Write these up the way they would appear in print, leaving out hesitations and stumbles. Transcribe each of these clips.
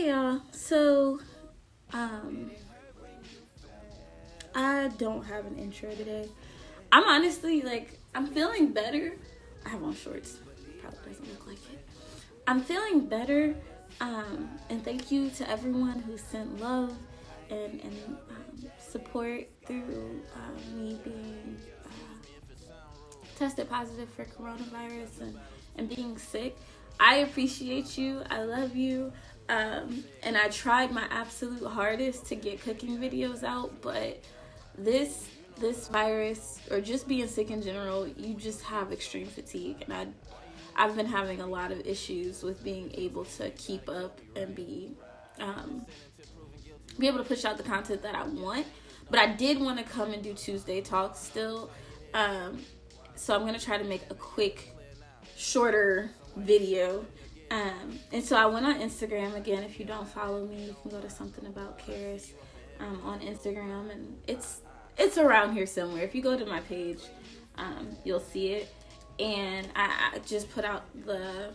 Hey y'all, so I don't have an intro today. I'm honestly I'm feeling better. I have on shorts, probably doesn't look like it. I'm feeling better, and thank you to everyone who sent love and support through me being tested positive for coronavirus and being sick. I appreciate you. I love you. And I tried my absolute hardest to get cooking videos out, but this virus, or just being sick in general, you just have extreme fatigue, and I've been having a lot of issues with being able to keep up and be able to push out the content that I want. But I did want to come and do Tuesday talks still, so I'm gonna try to make a quick, shorter video. And so I went on Instagram again. If you don't follow me, you can go to something about Karis on Instagram, and it's around here somewhere. If you go to my page, you'll see it. And I just put out the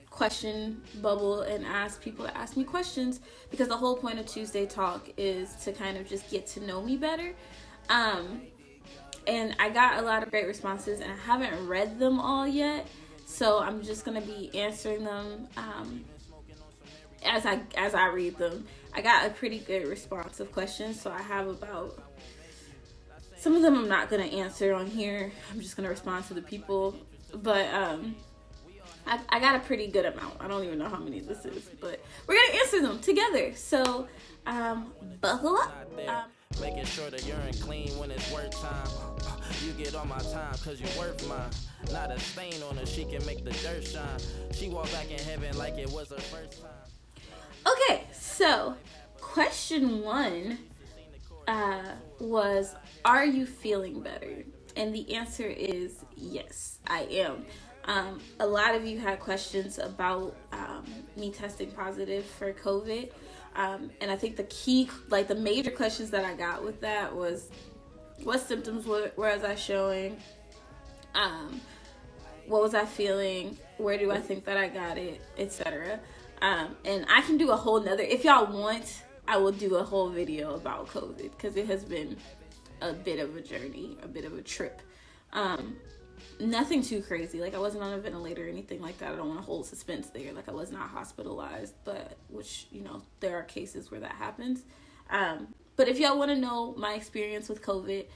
question bubble and asked people to ask me questions, because the whole point of Tuesday Talk is to kind of just get to know me better. And I got a lot of great responses, and I haven't read them all yet, so I'm just gonna be answering them as I read them. I got a pretty good response of questions, so I have about, some of them I'm not gonna answer on here. I'm just gonna respond to the people, but I got a pretty good amount. I don't even know how many this is, but we're gonna answer them together. So buckle up. Making sure that you're in clean when it's work time. You get on my time cause you worth mine. Not a stain on her, she can make the dirt shine. She walked back in heaven like it was her first time. Okay, so question 1 was, are you feeling better? And the answer is yes, I am. A lot of you had questions about me testing positive for COVID. And I think the key, the major questions that I got with that was, what symptoms was I showing? What was I feeling? Where do I think that I got it? Etc. And I can do a whole nother, if y'all want, I will do a whole video about COVID, because it has been a bit of a journey, a bit of a trip. Nothing too crazy. I wasn't on a ventilator or anything like that. I don't want to hold suspense there. I was not hospitalized, but which, there are cases where that happens. But if y'all want to know my experience with COVID,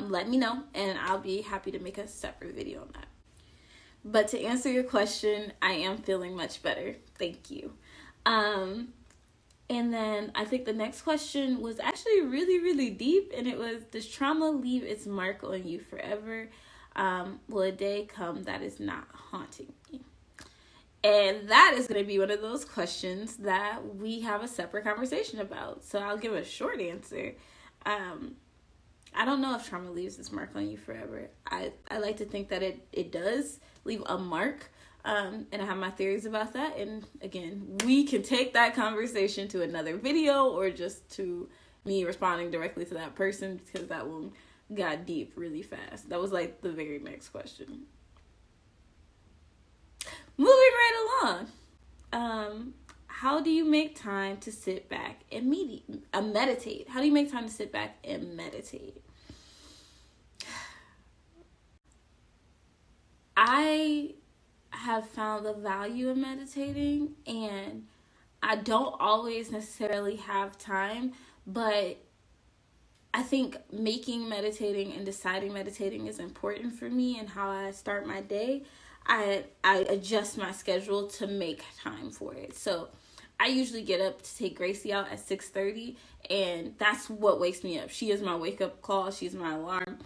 let me know, and I'll be happy to make a separate video on that. But to answer your question, I am feeling much better. Thank you. And then I think the next question was actually really, really deep, and it was, does trauma leave its mark on you forever? Will a day come that is not haunting me? And that is going to be one of those questions that we have a separate conversation about. So I'll give a short answer. I don't know if trauma leaves its mark on you forever. I like to think that it does leave a mark. And I have my theories about that. And again, we can take that conversation to another video, or just to me responding directly to that person, because that one got deep really fast. That was the very next question. Moving right along. How do you make time to sit back and meditate? How do you make time to sit back and meditate? I have found the value in meditating, and I don't always necessarily have time, but I think meditating and deciding meditating is important for me and how I start my day. I adjust my schedule to make time for it. So I usually get up to take Gracie out at 6:30, and that's what wakes me up. She is my wake-up call. She's my alarm.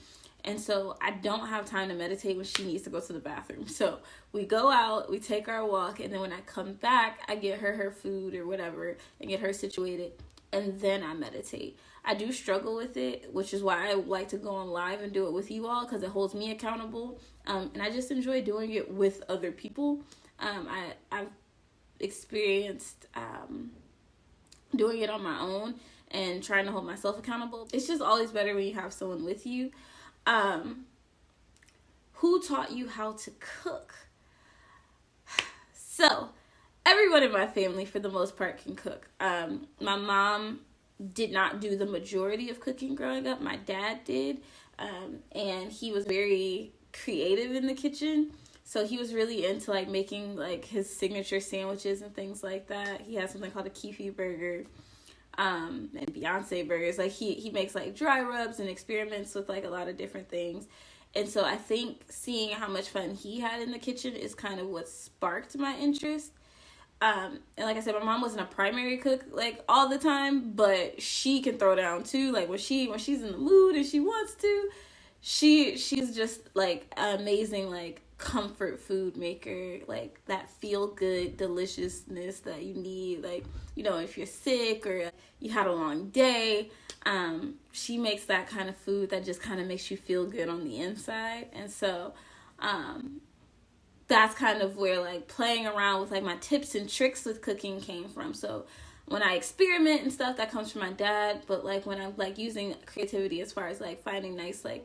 And so I don't have time to meditate when she needs to go to the bathroom. So we go out, we take our walk, and then when I come back, I get her food or whatever and get her situated, and then I meditate. I do struggle with it, which is why I like to go on live and do it with you all, because it holds me accountable. And I just enjoy doing it with other people. I've experienced doing it on my own and trying to hold myself accountable. It's just always better when you have someone with you. Who taught you how to cook? So everyone in my family, for the most part, can cook. My mom did not do the majority of cooking growing up. My dad did, and he was very creative in the kitchen. So he was really into like making like his signature sandwiches and things like that. He has something called a Keefy burger, and Beyonce burgers. Like he makes like dry rubs and experiments with like a lot of different things. And so I think seeing how much fun he had in the kitchen is kind of what sparked my interest. And like I said, my mom wasn't a primary cook like all the time, but she can throw down too. Like when she's in the mood and she wants to, she's just like an amazing like comfort food maker, like that feel good deliciousness that you need, like, you know, if you're sick or you had a long day, she makes that kind of food that just kind of makes you feel good on the inside. And so that's kind of where like playing around with like my tips and tricks with cooking came from. So when I experiment and stuff, that comes from my dad, but like when I'm like using creativity as far as like finding nice like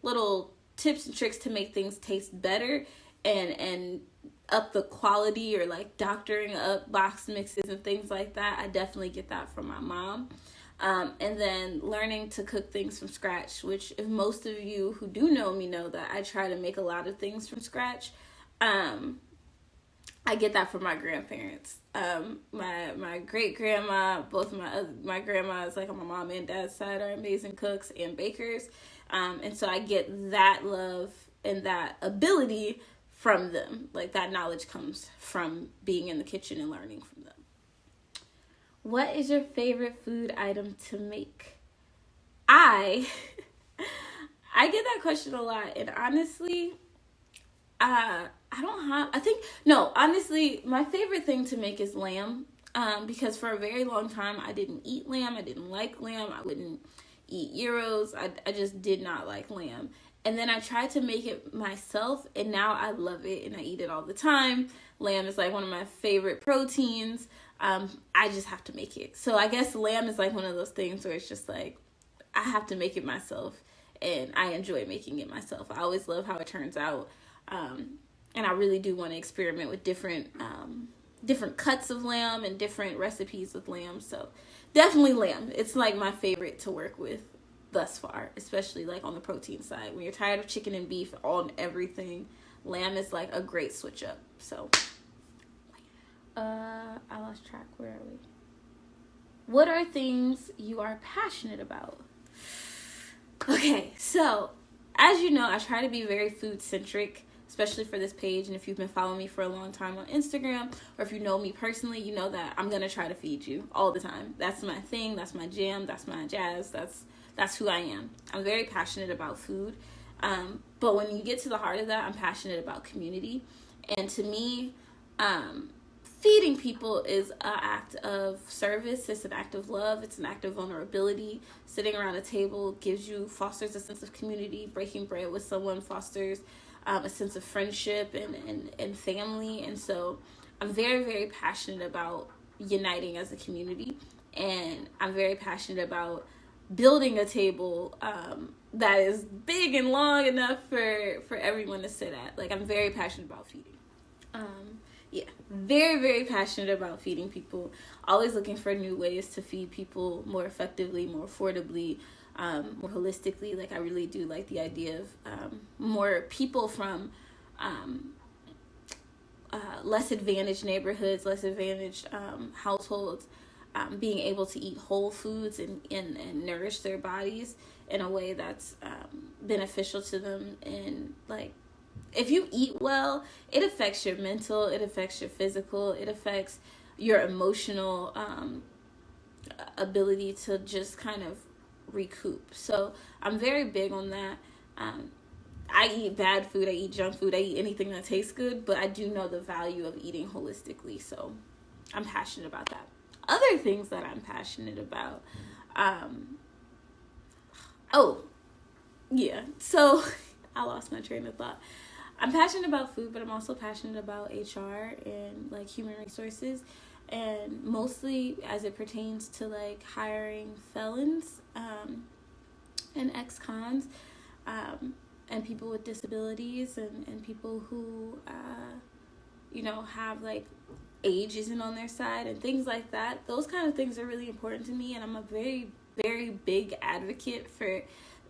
little tips and tricks to make things taste better and up the quality, or like doctoring up box mixes and things like that, I definitely get that from my mom. And then learning to cook things from scratch, which if most of you who do know me know that I try to make a lot of things from scratch. I get that from my grandparents. My great grandma, both of my grandmas, like on my mom and dad's side, are amazing cooks and bakers. And so I get that love and that ability from them. Like that knowledge comes from being in the kitchen and learning from them. What is your favorite food item to make? I get that question a lot, and honestly, honestly, my favorite thing to make is lamb. Because for a very long time, I didn't eat lamb. I didn't like lamb. I wouldn't eat gyros. I just did not like lamb. And then I tried to make it myself, and now I love it, and I eat it all the time. Lamb is like one of my favorite proteins. I just have to make it. So I guess lamb is like one of those things where it's just like, I have to make it myself, and I enjoy making it myself. I always love how it turns out. And I really do want to experiment with different cuts of lamb and different recipes with lamb. So definitely lamb. It's like my favorite to work with thus far, especially like on the protein side. When you're tired of chicken and beef on everything, lamb is like a great switch up. So I lost track. Where are we? What are things you are passionate about? Okay, so as you know, I try to be very food centric, especially for this page. And if you've been following me for a long time on Instagram, or if you know me personally, you know that I'm gonna try to feed you all the time. That's my thing. That's my jam. That's my jazz. That's who I am. I'm very passionate about food. But when you get to the heart of that, I'm passionate about community. And to me, feeding people is an act of service. It's an act of love. It's an act of vulnerability. Sitting around a table fosters a sense of community. Breaking bread with someone fosters a sense of friendship and family. And so I'm very, very passionate about uniting as a community. And I'm very passionate about building a table that is big and long enough for everyone to sit at. Like, I'm very passionate about feeding. Very, very passionate about feeding people. Always looking for new ways to feed people more effectively, more affordably, more holistically. Like, I really do like the idea of more people from less advantaged neighborhoods, less advantaged households being able to eat whole foods and nourish their bodies in a way that's beneficial to them. And like, if you eat well, it affects your mental, it affects your physical, it affects your emotional ability to just kind of recoup. So I'm very big on that. I eat bad food, I eat junk food, I eat anything that tastes good, but I do know the value of eating holistically. So I'm passionate about that. Other things that I'm passionate about. So I lost my train of thought. I'm passionate about food, but I'm also passionate about HR and like human resources, and mostly as it pertains to like hiring felons and ex-cons and people with disabilities and people who have like age isn't on their side and things like that. Those kind of things are really important to me, and I'm a very, very big advocate for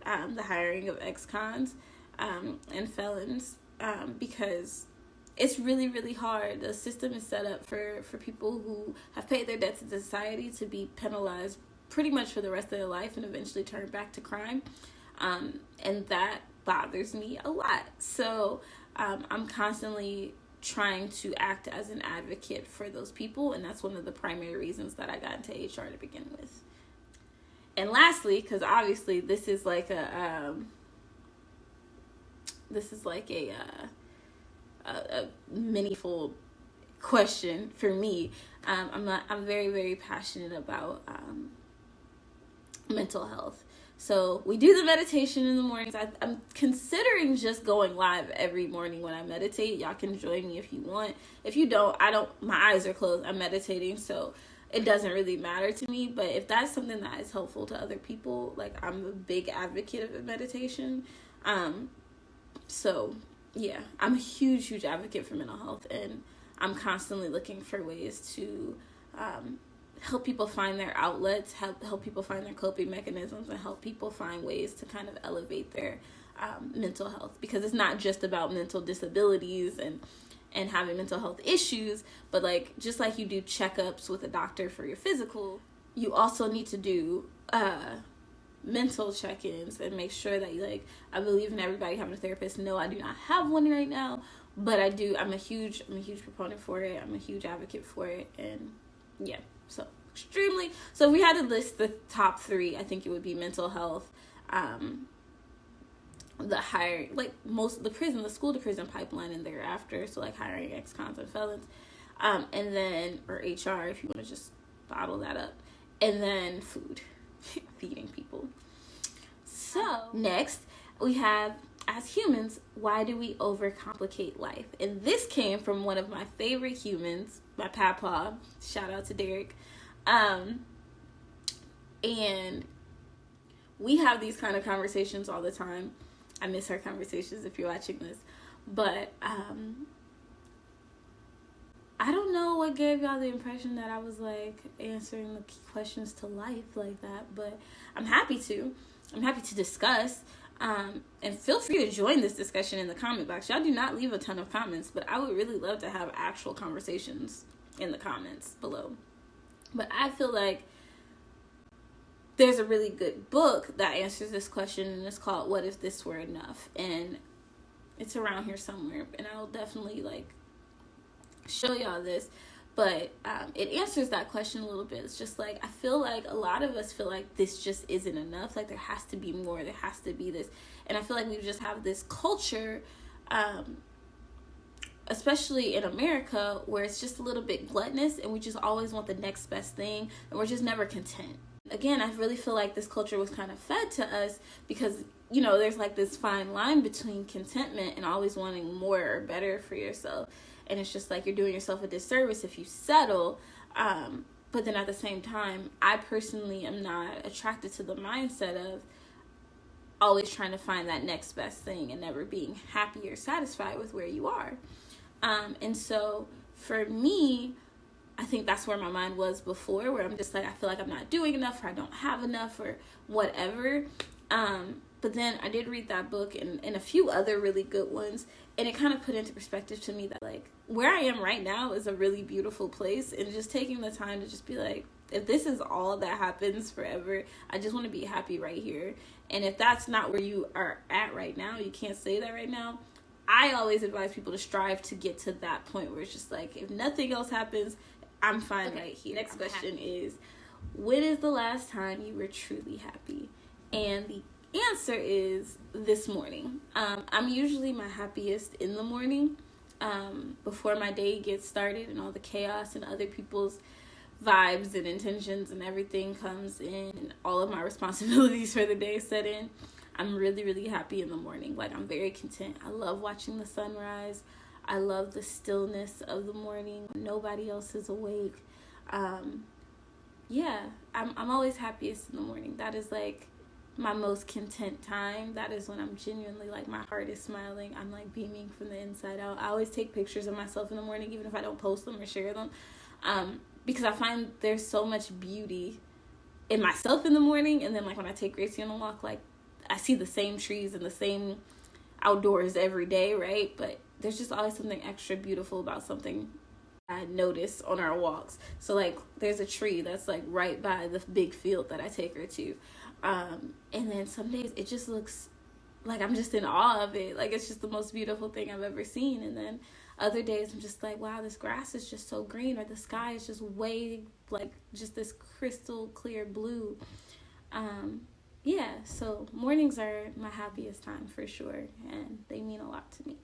the hiring of ex-cons and felons, because it's really, really hard. The system is set up for people who have paid their debts to society to be penalized pretty much for the rest of their life and eventually turn back to crime. And that bothers me a lot. So I'm constantly trying to act as an advocate for those people, and that's one of the primary reasons that I got into HR to begin with. And lastly, because obviously this is like a meaningful question for me. I'm very, very passionate about mental health. So we do the meditation in the mornings. I'm considering just going live every morning when I meditate. Y'all can join me if you want. If you don't, my eyes are closed. I'm meditating, so it doesn't really matter to me. But if that's something that is helpful to other people, like, I'm a big advocate of meditation. So yeah, I'm a huge, huge advocate for mental health, and I'm constantly looking for ways to help people find their outlets, help people find their coping mechanisms, and help people find ways to kind of elevate their mental health. Because it's not just about mental disabilities and having mental health issues, but like, just like you do checkups with a doctor for your physical, you also need to do mental check-ins and make sure that I believe in everybody having a therapist. No, I do not have one right now, but I do. I'm a huge proponent for it. I'm a huge advocate for it. And yeah, so if we had to list the top 3, I think it would be mental health, the hiring, the school to prison pipeline and thereafter, so like hiring ex-cons and felons, and then, or HR if you want to just bottle that up, and then food. Feeding people. So next we have, as humans, why do we overcomplicate life? And this came from one of my favorite humans, my papa. Shout out to Derek. And we have these kind of conversations all the time. I miss our conversations if you're watching this. But I don't know what gave y'all the impression that I was like answering the key questions to life like that, but I'm happy to discuss, and feel free to join this discussion in the comment box. Y'all do not leave a ton of comments, but I would really love to have actual conversations in the comments below. But I feel like there's a really good book that answers this question, and it's called What If This Were Enough? And it's around here somewhere, and I'll definitely show y'all this, but it answers that question a little bit. It's just like, I feel like a lot of us feel like this just isn't enough, like there has to be more, there has to be this, and I feel like we just have this culture, especially in America, where it's just a little bit gluttonous, and we just always want the next best thing, and we're just never content. Again, I really feel like this culture was kind of fed to us because, there's like this fine line between contentment and always wanting more or better for yourself. And it's just like you're doing yourself a disservice if you settle. But then at the same time, I personally am not attracted to the mindset of always trying to find that next best thing and never being happy or satisfied with where you are. And so for me, I think that's where my mind was before, where I'm just like, I feel like I'm not doing enough, or I don't have enough, or whatever. But then I did read that book and a few other really good ones, and it kind of put into perspective to me that where I am right now is a really beautiful place, and just taking the time to just be like, if this is all that happens forever, I just want to be happy right here. And if that's not where you are at right now, you can't say that right now, I always advise people to strive to get to that point where it's just like, if nothing else happens, I'm fine right here. Next question is, when is the last time you were truly happy? And the answer is this morning. I'm usually my happiest in the morning, before my day gets started and all the chaos and other people's vibes and intentions and everything comes in and all of my responsibilities for the day set in. I'm really, really happy in the morning. I'm very content. I love watching the sunrise. I love the stillness of the morning when nobody else is awake. I'm always happiest in the morning. That is my most content time. That is when I'm genuinely like my heart is smiling. I'm like beaming from the inside out. I always take pictures of myself in the morning, even if I don't post them or share them, because I find there's so much beauty in myself in the morning. And then like when I take Gracie on a walk, like I see the same trees and the same outdoors every day, right? But there's just always something extra beautiful about something I notice on our walks. So like there's a tree that's like right by the big field that I take her to, and then some days it just looks like I'm just in awe of it, like it's just the most beautiful thing I've ever seen. And then other days I'm just like, wow, this grass is just so green, or the sky is just way like just this crystal clear blue. Yeah, so mornings are my happiest time for sure, and they mean a lot to me.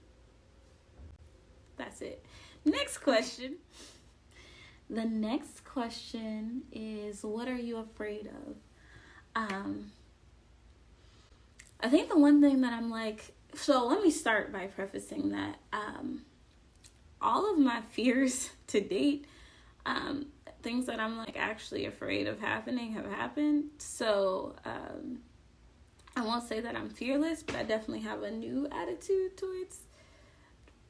That's it. Next question. The next question is, what are you afraid of? I think the one thing that I'm like, so let me start by prefacing that all of my fears to date, things that I'm like actually afraid of happening have happened. So I won't say that I'm fearless, but I definitely have a new attitude towards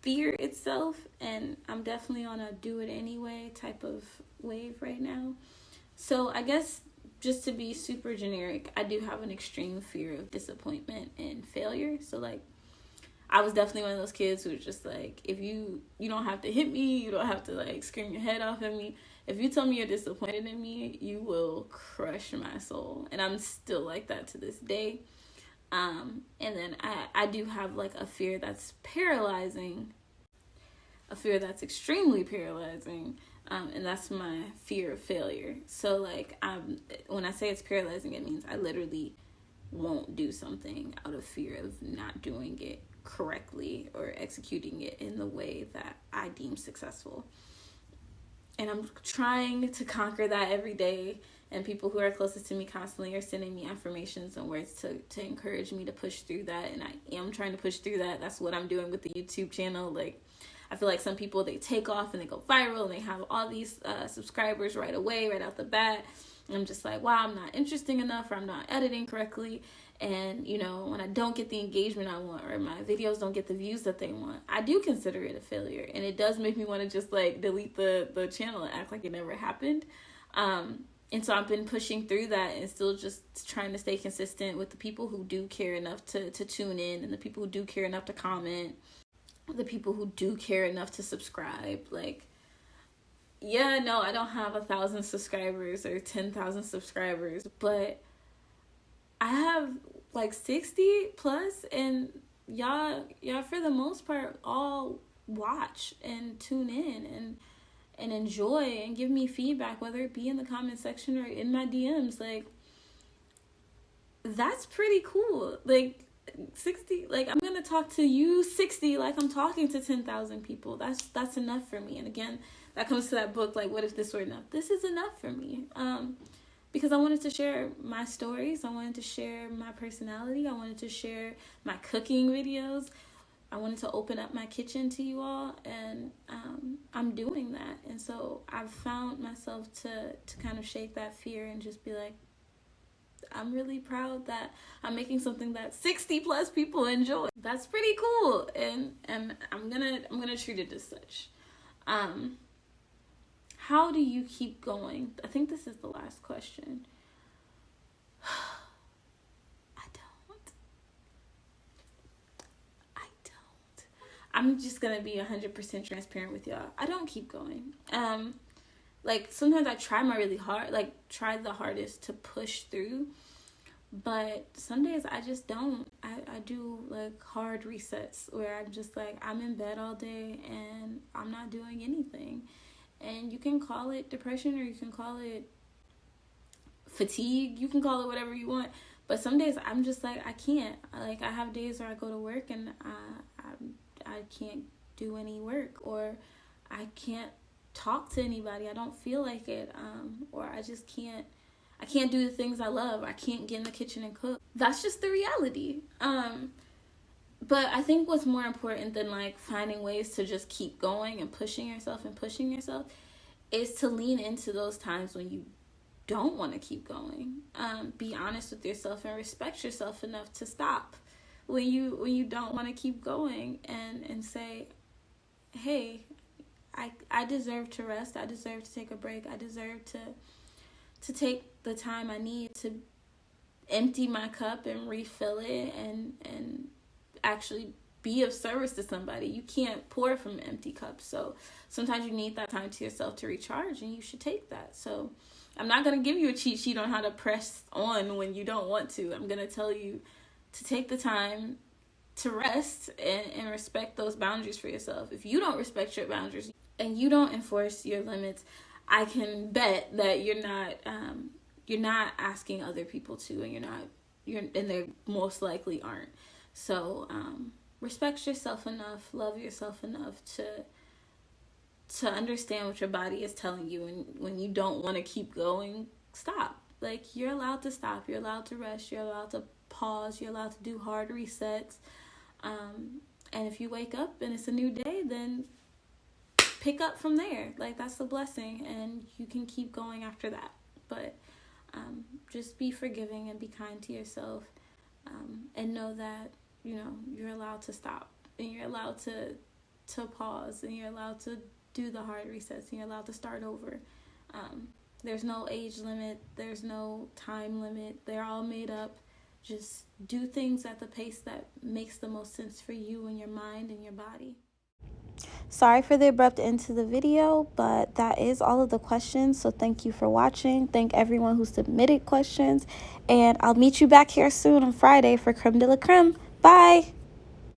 fear itself, and I'm definitely on a do it anyway type of wave right now. So I guess just to be super generic, I do have an extreme fear of disappointment and failure. So like I was definitely one of those kids who was just like, if you don't have to hit me, you don't have to like scream your head off at me. If you tell me you're disappointed in me, you will crush my soul. And I'm still like that to this day. And then I do have like a fear that's paralyzing, a fear that's extremely paralyzing, and that's my fear of failure. So like when I say it's paralyzing, it means I literally won't do something out of fear of not doing it correctly or executing it in the way that I deem successful. And I'm trying to conquer that every day. And people who are closest to me constantly are sending me affirmations and words to encourage me to push through that. And I am trying to push through that. That's what I'm doing with the YouTube channel. Like, I feel like some people, they take off and they go viral and they have all these subscribers right away, right out the bat. And I'm just like, wow, I'm not interesting enough, or I'm not editing correctly. And, you know, when I don't get the engagement I want, or my videos don't get the views that they want, I do consider it a failure. And it does make me want to just like delete the channel and act like it never happened. And so I've been pushing through that and still just trying to stay consistent with the people who do care enough to tune in, and the people who do care enough to comment, the people who do care enough to subscribe. Like, yeah, no, I don't have 1,000 subscribers or 10,000 subscribers, but I have like 60 plus, and y'all for the most part all watch and tune in and enjoy and give me feedback, whether it be in the comment section or in my DMs. Like, that's pretty cool. Like 60, like I'm gonna talk to you 60 like I'm talking to 10,000 people. That's enough for me. And again, that comes to that book, like, what if this were enough? This is enough for me. Because I wanted to share my stories. I wanted to share my personality. I wanted to share my cooking videos. I wanted to open up my kitchen to you all, and I'm doing that. And so I've found myself to kind of shake that fear and just be like, I'm really proud that I'm making something that 60 plus people enjoy. That's pretty cool, and I'm gonna treat it as such. How do you keep going? I think this is the last question. I'm just gonna be 100% transparent with y'all. I don't keep going. Like sometimes I try try the hardest to push through, but some days I just don't. I do like hard resets where I'm just like, I'm in bed all day and I'm not doing anything. And you can call it depression, or you can call it fatigue. You can call it whatever you want. But some days I'm just like, I can't. Like, I have days where I go to work and I can't do any work, or I can't talk to anybody. I don't feel like it. Or I just can't. I can't do the things I love. I can't get in the kitchen and cook. That's just the reality. But I think what's more important than like finding ways to just keep going and pushing yourself is to lean into those times when you don't want to keep going. Be honest with yourself and respect yourself enough to stop when you don't want to keep going, and say, hey, I deserve to rest. I deserve to take a break. I deserve to take the time I need to empty my cup and refill it, and actually be of service to somebody. You can't pour from an empty cup. So sometimes you need that time to yourself to recharge, and you should take that. So I'm not going to give you a cheat sheet on how to press on when you don't want to. I'm going to tell you to take the time to rest and respect those boundaries for yourself. If you don't respect your boundaries and you don't enforce your limits, I can bet that you're not asking other people to, and they most likely aren't. So respect yourself enough, love yourself enough to understand what your body is telling you, and when you don't want to keep going, stop. Like, you're allowed to stop, you're allowed to rest, you're allowed to pause, you're allowed to do hard resets. And if you wake up and it's a new day, then pick up from there. Like, that's a blessing, and you can keep going after that. But just be forgiving and be kind to yourself, and know that you're allowed to stop, and you're allowed to pause, and you're allowed to do the hard resets, and you're allowed to start over. There's no age limit, there's no time limit, they're all made up. Just do things at the pace that makes the most sense for you and your mind and your body. Sorry for the abrupt end to the video, but that is all of the questions. So thank you for watching. Thank everyone who submitted questions. And I'll meet you back here soon on Friday for Crème de la Crème. Bye!